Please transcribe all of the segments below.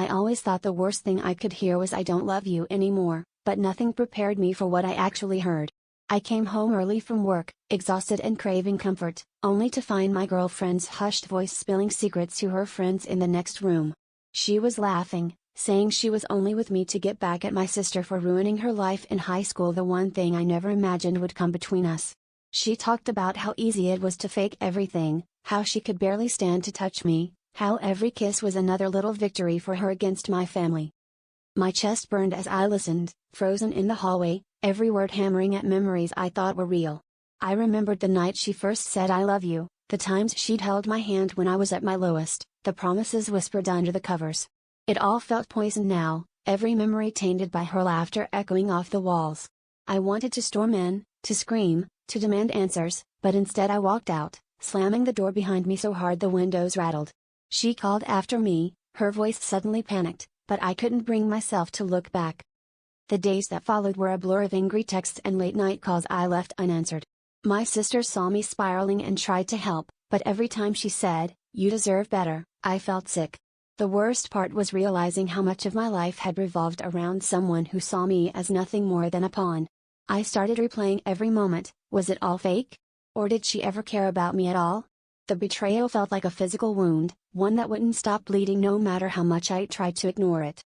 I always thought the worst thing I could hear was "I don't love you anymore," but nothing prepared me for what I actually heard. I came home early from work, exhausted and craving comfort, only to find my girlfriend's hushed voice spilling secrets to her friends in the next room. She was laughing, saying she was only with me to get back at my sister for ruining her life in high school, the one thing I never imagined would come between us. She talked about how easy it was to fake everything, how she could barely stand to touch me, how every kiss was another little victory for her against my family. My chest burned as I listened, frozen in the hallway, every word hammering at memories I thought were real. I remembered the night she first said "I love you," the times she'd held my hand when I was at my lowest, the promises whispered under the covers. It all felt poisoned now, every memory tainted by her laughter echoing off the walls. I wanted to storm in, to scream, to demand answers, but instead I walked out, slamming the door behind me so hard the windows rattled. She called after me, her voice suddenly panicked, but I couldn't bring myself to look back. The days that followed were a blur of angry texts and late-night calls I left unanswered. My sister saw me spiraling and tried to help, but every time she said, "You deserve better," I felt sick. The worst part was realizing how much of my life had revolved around someone who saw me as nothing more than a pawn. I started replaying every moment. Was it all fake? Or did she ever care about me at all? The betrayal felt like a physical wound, one that wouldn't stop bleeding no matter how much I tried to ignore it.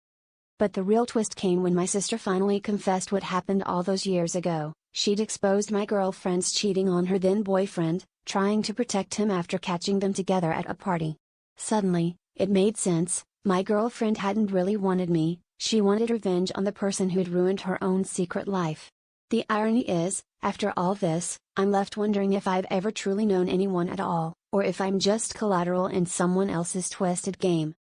But the real twist came when my sister finally confessed what happened all those years ago. She'd exposed my girlfriend's cheating on her then boyfriend, trying to protect him after catching them together at a party. Suddenly, it made sense. My girlfriend hadn't really wanted me, she wanted revenge on the person who'd ruined her own secret life. The irony is, after all this, I'm left wondering if I've ever truly known anyone at all, or if I'm just collateral in someone else's twisted game.